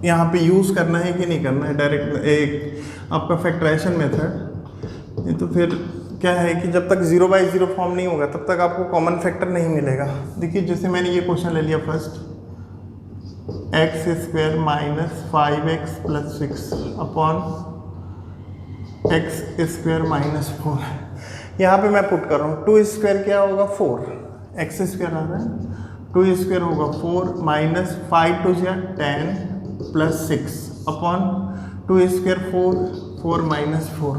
यहाँ पे यूज़ करना है कि नहीं करना है डायरेक्ट एक आपका फैक्टराइजेशन मेथड। नहीं तो फिर क्या है कि जब तक 0/0 फॉर्म नहीं होगा तब तक आपको कॉमन फैक्टर नहीं मिलेगा। देखिए जैसे मैंने ये क्वेश्चन ले लिया first, x square minus 5x plus 6 upon x square minus 4। यहाँ पे मैं पुट कर रहा हूँ, 2 स्क्वायर क्या होगा 4, x स्क्वायर आ रहा है, 2 स्क्वायर होगा 4 minus 5 to 10 plus 6 upon 2 square 4 minus 4।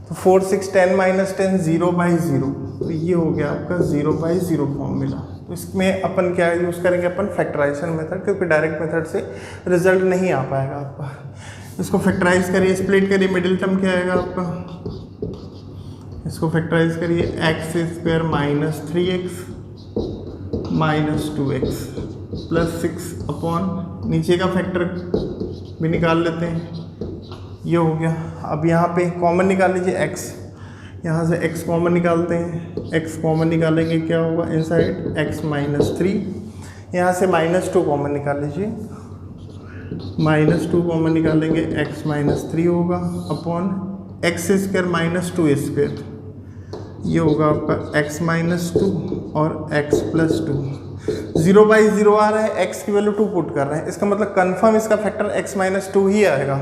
तो 4 6 10 माइनस 10 0/0। तो ये हो गया आपका 0/0 फॉर्म मिला। तो इसमें अपन क्या यूज़ करेंगे, अपन फैक्टराइजेशन मेथड, क्योंकि डायरेक्ट मेथड से रिजल्ट नहीं आ पाएगा आपका। इसको फैक्टराइज करिए, स्प्लिट करिए, मिडिल टर्म क्या आएगा आपका, इसको फैक्टराइज करिए, x square minus 3x minus 2x plus 6 upon नीचे का फैक्टर भी निकाल लेते हैं, ये हो गया। अब यहाँ पे कॉमन निकाल लीजिए x, यहाँ से x कॉमन निकालते हैं, x कॉमन निकालेंगे क्या होगा इनसाइड x माइनस 3, यहाँ से -2 कॉमन निकाल लीजिए, -2 कॉमन निकालेंगे x माइनस 3 होगा upon x square minus 2 square, ये होगा आपका x माइनस 2 और x प्लस 2। 0/0 आ रहा है, x की वैल्यू 2 पुट कर रहे हैं, इसका मतलब कंफर्म इसका फैक्टर x माइनस 2 ही आएगा।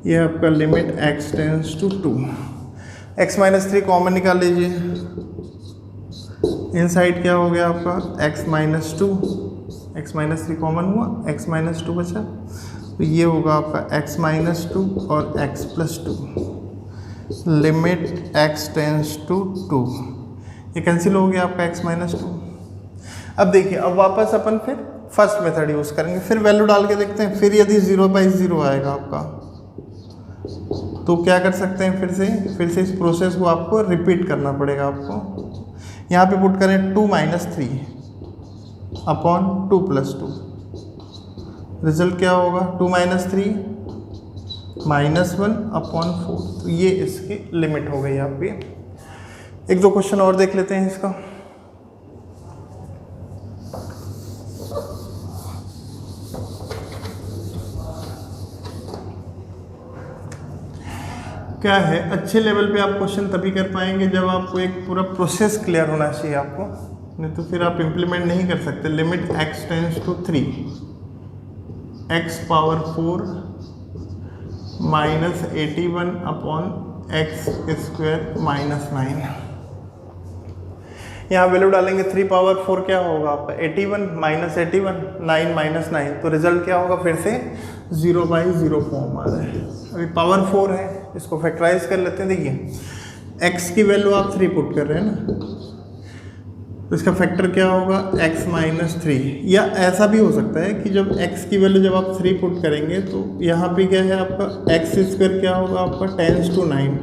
ये आपका limit x tends to 2। x minus 3 common निकाल लीजिए, इनसाइड क्या हो गया आपका x minus 2, x minus 3 common हुआ, x माइनस 2 बचा, तो ये होगा आपका x माइनस 2 और x plus 2। Limit x tends to 2, ये कैंसिल हो गया आपका x माइनस 2। अब देखिए, अब वापस अपन फिर फर्स्ट मेथड यूज़ करेंगे, फिर वैल्यू डाल के देखते हैं। फिर यदि 0/0 आएगा आपका तो क्या कर सकते हैं, फिर से इस प्रोसेस को आपको रिपीट करना पड़ेगा। आपको यहाँ पे पुट करें 2 माइनस 3 अपॉन 2 प्लस 2, रिजल्ट क्या होगा 2 माइनस 3 माइनस 1 अपॉन 4, तो ये इसकी लिमिट हो गई आपकी। एक दो क्वेश्चन और देख लेते हैं इसका। क्या है, अच्छे लेवल पे आप क्वेश्चन तभी कर पाएंगे जब आपको एक पूरा प्रोसेस क्लियर होना चाहिए आपको, नहीं तो फिर आप इम्प्लीमेंट नहीं कर सकते। Limit x tends to 3 x power 4 minus 81 upon x square minus 9। यहाँ वैल्यू डालेंगे 3 पावर 4 क्या होगा आपका 81 माइनस 81 9 माइनस 9, तो रिजल्ट क्या होगा फिर से 0/0 फॉर्म आ रहा है। अभी पावर 4 है, इसको फैक्टराइज कर लेते हैं। देखिए x की वैल्यू आप 3 पुट कर रहे हैं ना, तो इसका फैक्टर क्या होगा x माइनस 3, या ऐसा भी हो सकता है कि जब x की वैल्यू जब आप 3 पुट करेंगे तो यहाँ पे क्या है आपका x स्क्वायर क्या होगा आपका tends to 9,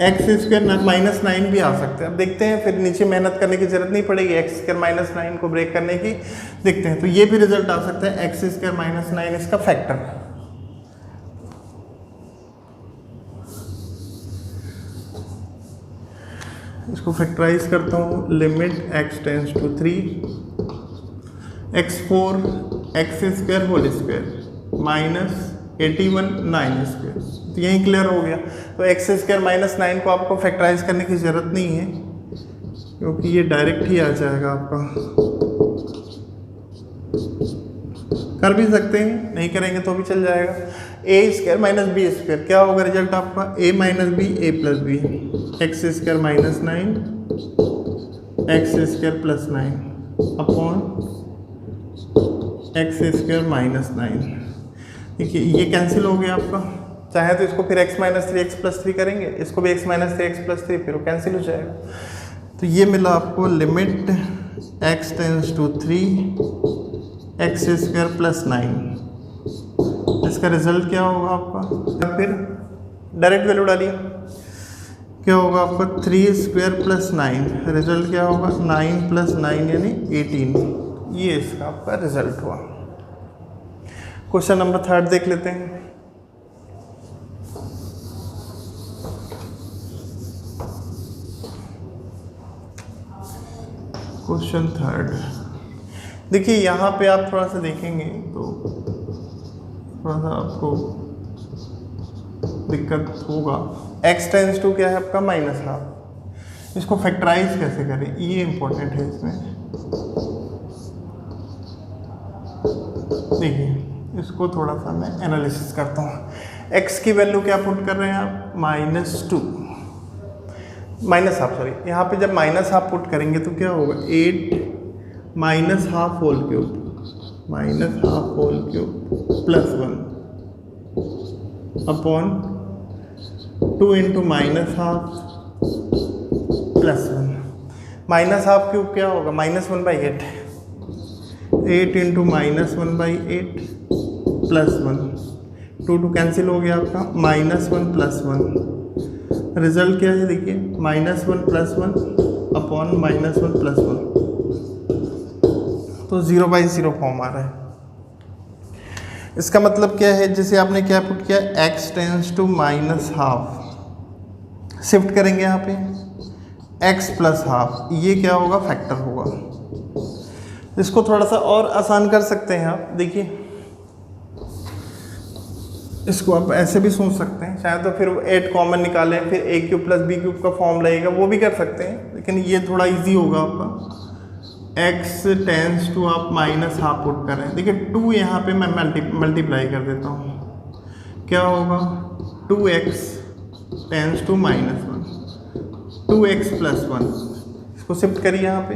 x square minus 9 भी आ सकते हैं। अब देखते हैं, फिर नीचे मेहनत करने की जरूरत नहीं पड़ेगी x स्क्वायर माइनस 9 को ब्रेक करने की। देखते हैं, तो ये भी रिजल्ट आ सकता है x स्क्वायर माइनस 9 इसका फैक्टर। इसको फैक्टराइज करता हूँ। Limit x tends to 3 x4 x square whole square minus 81 9 square, तो यही क्लियर हो गया। तो x स्क्वायर माइनस 9 को आपको फैक्टराइज करने की ज़रूरत नहीं है, क्योंकि ये डायरेक्ट ही आ जाएगा आपका। कर भी सकते हैं, नहीं करेंगे तो भी चल जाएगा। a square minus b square क्या होगा रिजल्ट आपका a minus b a plus b, x square minus 9 x square plus 9 upon x square minus 9। देखिए ये कैंसिल हो गया आपका। चाहे तो इसको फिर x माइनस 3 x प्लस 3 करेंगे, इसको भी x माइनस 3 x प्लस 3, फिर वो कैंसिल हो जाएगा। तो ये मिला आपको limit x tends to 3 x square plus 9। इसका रिजल्ट क्या होगा आपका, फिर डायरेक्ट वैल्यू डालिए, क्या होगा आपका 3 स्क्वायर प्लस 9, रिजल्ट क्या होगा 9 प्लस 9 यानी 18। ये इसका आपका रिजल्ट हुआ। क्वेश्चन नंबर 3 देख लेते हैं। क्वेश्चन 3 देखिए, यहाँ पे आप थोड़ा सा देखेंगे तो थोड़ा सा आपको दिक्कत होगा। x टेंड्स टू क्या है आपका माइनस हाफ, इसको फैक्टराइज कैसे करें ये इंपॉर्टेंट है इसमें। देखिए इसको थोड़ा सा मैं एनालिसिस करता हूँ। x की वैल्यू क्या पुट कर रहे हैं आप -2 माइनस हाफ, सॉरी यहाँ पे जब माइनस हाफ पुट करेंगे तो क्या होगा 8 minus half whole cube plus 1 upon 2 into minus half plus 1। Minus half cube क्या होगा -1/8, 8 इंटू -1/8 प्लस 1, 2 कैंसिल हो गया आपका -1 प्लस 1। रिजल्ट क्या है देखिए -1 प्लस 1 अपॉन -1 प्लस 1, तो 0/0 फॉर्म आ रहा है। इसका मतलब क्या है, जैसे आपने क्या पुट किया x tends to minus half, shift करेंगे यहाँ पे x प्लस हाफ, ये क्या होगा फैक्टर होगा। इसको थोड़ा सा और आसान कर सकते हैं आप। देखिए इसको आप ऐसे भी सोच सकते हैं, चाहे तो फिर 8 कॉमन निकालें, फिर a cube plus b cube का फॉर्म लगेगा, वो भी कर सकते हैं, लेकिन ये थोड़ा इजी होगा आपका। x टेंस टू आप माइनस हाफ पुट करें, देखिए 2 यहाँ पे मैं मल्टीप्लाई कर देता हूँ, क्या होगा 2x tense to minus 1, 2x plus 1, इसको शिफ्ट करिए यहाँ पे,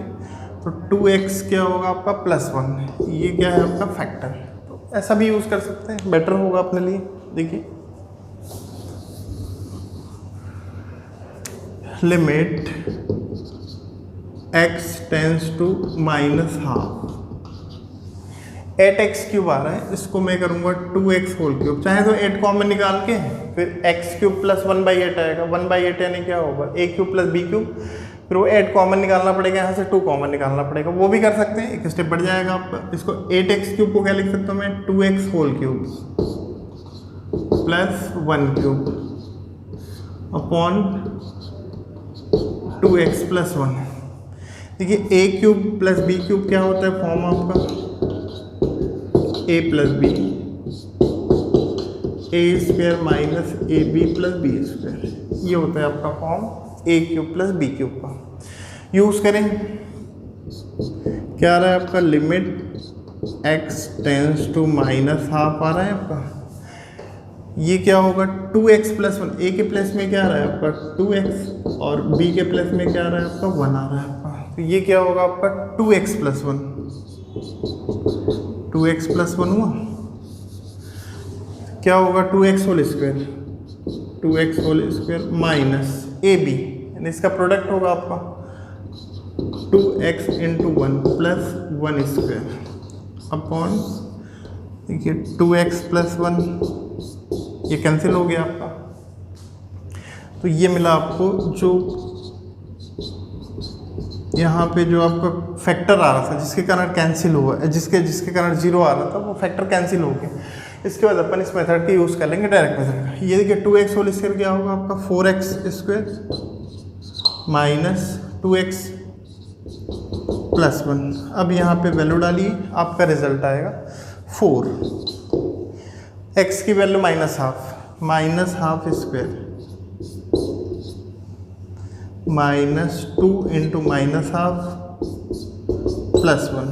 तो 2x क्या होगा आपका प्लस 1, ये क्या है आपका फैक्टर। तो ऐसा भी यूज़ कर सकते हैं, बेटर होगा अपने लिए। देखिए limit x tends to minus half, 8x cube आ रहा है, इसको मैं करूँगा 2x होल क्यूब, चाहे तो 8 कॉमन निकाल के फिर x क्यूब प्लस 1/8 आएगा, 1/8 यानी क्या होगा a cube plus b cube, फिर वो 8 कॉमन निकालना पड़ेगा, यहाँ से 2 कॉमन निकालना पड़ेगा, वो भी कर सकते हैं, एक स्टेप बढ़ जाएगा आपका। इसको 8x क्यूब को क्या लिख सकता हूँ मैं 2x whole cube plus 1 cube upon 2x plus 1। देखिए a cube plus b cube क्या होता है फॉर्म आपका, a plus b, a square minus a b plus b square, ये होता है आपका form a cube plus b cube का। यूज़ करें, क्या आ रहा है आपका limit x tends to minus half आ रहा है आपका, ये क्या होगा 2x प्लस 1, a के प्लस में क्या आ रहा है आपका 2x और b के प्लस में क्या आ रहा है आपका 1 आ रहा है आपका, तो ये क्या होगा आपका 2x प्लस 1, 2x प्लस 1 हुआ, क्या होगा 2x whole square, 2x whole square minus a b, यानी इसका प्रोडक्ट होगा आपका 2x into 1 plus 1 square upon, देखिए 2x प्लस 1, ये कैंसिल हो गया आपका, तो ये मिला आपको जो यहाँ पे जो आपका फैक्टर आ रहा था जिसके कारण कैंसिल हुआ, जिसके कारण 0 आ रहा था, वो फैक्टर कैंसिल हो गया। इसके बाद अपन इस मेथड का यूज़ कर लेंगे, डायरेक्ट मेथड का। ये देखिए 2x होल स्क्वायर क्या होगा आपका 4x square minus 2x plus 1। अब यहाँ पे वैल्यू डालिए, आपका रिजल्ट आएगा 4, x की value minus half square minus 2 into minus half plus 1,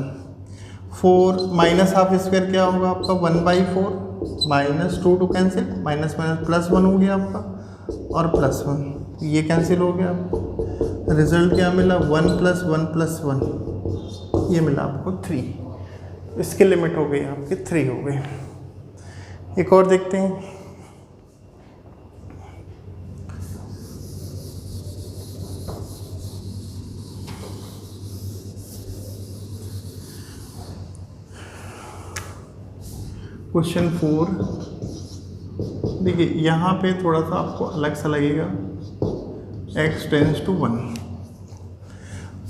4 minus half square क्या होगा आपका 1/4 minus 2 cancel, minus minus plus 1 हो गया आपका और प्लस 1, ये कैंसिल हो गया आपको। रिजल्ट क्या मिला 1 प्लस 1 प्लस 1, ये मिला आपको 3। इसकी लिमिट हो गई आपकी 3 हो गई। एक और देखते हैं, क्वेश्चन 4। देखिए यहाँ पे थोड़ा सा आपको अलग सा लगेगा, x tends to 1,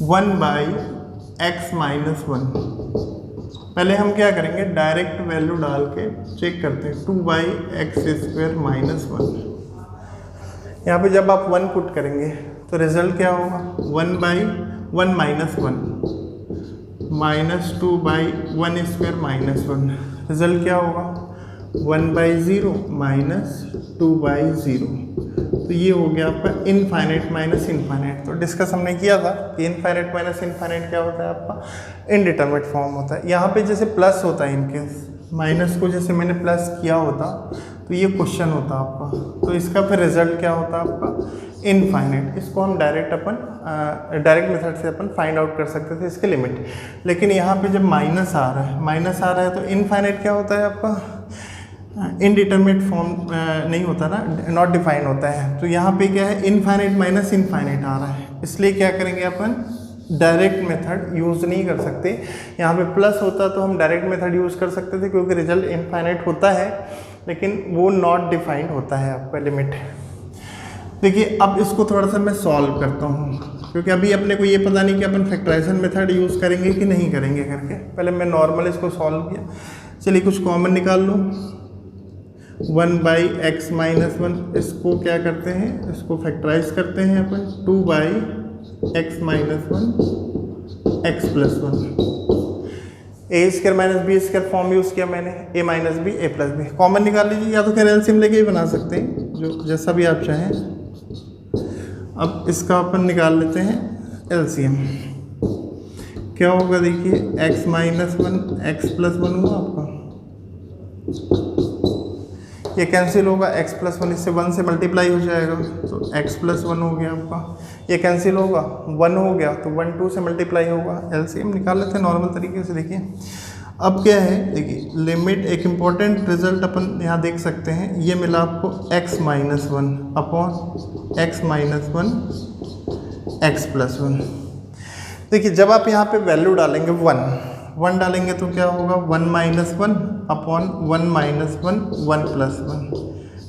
1/x minus 1। पहले हम क्या करेंगे, डायरेक्ट वैल्यू डाल के चेक करते हैं, 2/x स्क्वायर माइनस 1। यहाँ पे जब आप 1 पुट करेंगे तो रिजल्ट क्या होगा 1/1 minus 1 minus 2/1 square minus 1, result क्या होगा 1/0 माइनस 2/0। तो ये हो गया आपका इनफाइनाइट माइनस इनफाइनाइट। तो डिस्कस हमने किया था कि इनफाइनाइट माइनस इनफाइनाइट क्या होता है आपका इनडिटरमिनेट फॉर्म होता है। यहाँ पे जैसे प्लस होता है, इनकेस माइनस को जैसे मैंने प्लस किया होता तो ये क्वेश्चन होता आपका, तो इसका फिर रिजल्ट क्या होता आपका इनफाइनाइट। इसको हम डायरेक्ट मेथड से अपन फाइंड आउट कर सकते थे इसके लिमिट। लेकिन यहाँ पे जब माइनस आ रहा है तो इनफाइनाइट क्या होता है आपका इनडिटरमिनेट फॉर्म नहीं होता ना, नॉट डिफाइंड होता है। तो यहाँ पे क्या है इनफाइनाइट माइनस इनफाइनाइट आ रहा है, इसलिए क्या करेंगे अपन डायरेक्ट मेथड यूज़ नहीं कर सकते। यहाँ पे प्लस होता तो हम डायरेक्ट मेथड यूज़ कर सकते थे, क्योंकि रिजल्ट इनफाइनाइट होता है लेकिन वो नॉट डिफाइंड होता है आपका लिमिट। देखिए अब इसको थोड़ा सा मैं सॉल्व करता हूँ, क्योंकि अभी अपने को ये पता नहीं कि अपन फैक्टराइजेशन मेथड यूज़ करेंगे कि नहीं करेंगे करके। पहले मैं नॉर्मल इसको सॉल्व किया। चलिए कुछ कॉमन निकाल लो, 1/x माइनस 1, इसको क्या करते हैं, इसको फैक्टराइज करते हैं अपन 2/x minus 1 x plus 1। A square minus b square form use किया मैंने, a minus b a plus b, common निकाल लीजिए, या तो खैर एलसीएम लेके ही बना सकते हैं, जो जैसा भी आप चाहें। अब इसका अपन निकाल लेते हैं एलसीएम। क्या होगा देखिए, x माइनस 1 एक्स प्लस 1 हुआ आपका, ये कैंसिल होगा, x प्लस 1 इससे 1 से मल्टीप्लाई हो जाएगा तो x प्लस 1 हो गया आपका, ये कैंसिल होगा 1 हो गया तो 1 2 से मल्टीप्लाई होगा। एलसीएम निकाल लेते हैं नॉर्मल तरीके से। देखिए अब क्या है, देखिए लिमिट, एक इम्पॉर्टेंट रिजल्ट अपन यहाँ देख सकते हैं, ये मिला आपको x minus 1 upon x minus 1 x plus 1। देखिए जब आप यहाँ पे वैल्यू डालेंगे 1 डालेंगे तो क्या होगा, 1 माइनस 1 अपॉन 1 माइनस 1 1 प्लस 1।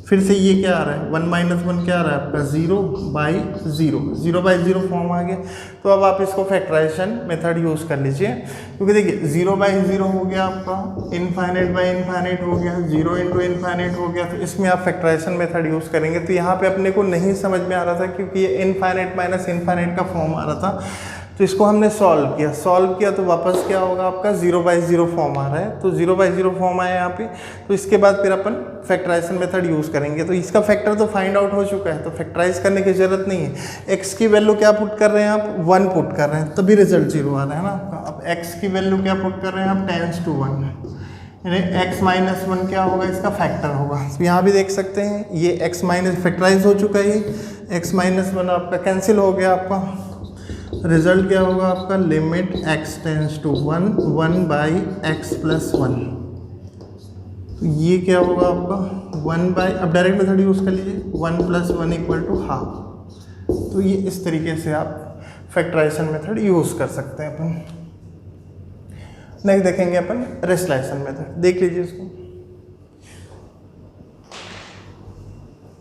फिर से ये क्या आ रहा है, 1 माइनस 1 क्या आ रहा है आपका, 0 बाई 0, 0 बाई 0 फॉर्म आ गया। तो अब आप इसको फैक्टराइजेशन मेथड यूज़ कर लीजिए, क्योंकि देखिए 0 बाई 0 हो गया आपका, इनफाइनाइट बाई इनफाइनाइट हो गया, 0 इंटू इनफाइनाइट हो गया, तो इसमें आप फैक्टराइजेशन मेथड यूज़ करेंगे। तो यहाँ पे अपने को नहीं समझ में आ रहा था, क्योंकि ये इनफाइनाइट माइनस इनफाइनाइट का फॉर्म आ रहा था, तो इसको हमने सॉल्व किया तो वापस क्या होगा आपका, 0 बाई 0 फॉर्म आ रहा है, तो 0 बाई 0 फॉर्म आया यहाँ पे। तो इसके बाद फिर अपन फैक्टराइजेशन मेथड यूज़ करेंगे। तो इसका फैक्टर तो फाइंड आउट हो चुका है, तो फैक्टराइज करने की ज़रूरत नहीं है। x की वैल्यू क्या पुट कर रहे हैं आप, 1 पुट कर रहे हैं, तभी रिजल्ट 0 आ रहा है ना आपका। अब x की वैल्यू क्या पुट कर रहे हैं आप, टेंस टू 1, यानी x माइनस 1 क्या होगा, इसका फैक्टर होगा। तो यहाँ भी देख सकते हैं ये x माइनस फैक्टराइज हो चुका है, x माइनस 1 आपका कैंसिल हो गया आपका। रिजल्ट क्या होगा आपका, limit x tends to 1 1 by x plus 1। ये क्या होगा आपका 1 बाई, अब डायरेक्ट मेथड यूज़ कर लीजिए, 1 प्लस 1 इक्वल टू हाफ। तो ये इस तरीके से आप फैक्टराइजेशन मेथड यूज़ कर सकते हैं अपन। नेक्स्ट देखेंगे अपन रेशनलाइजेशन मेथड, देख लीजिए इसको।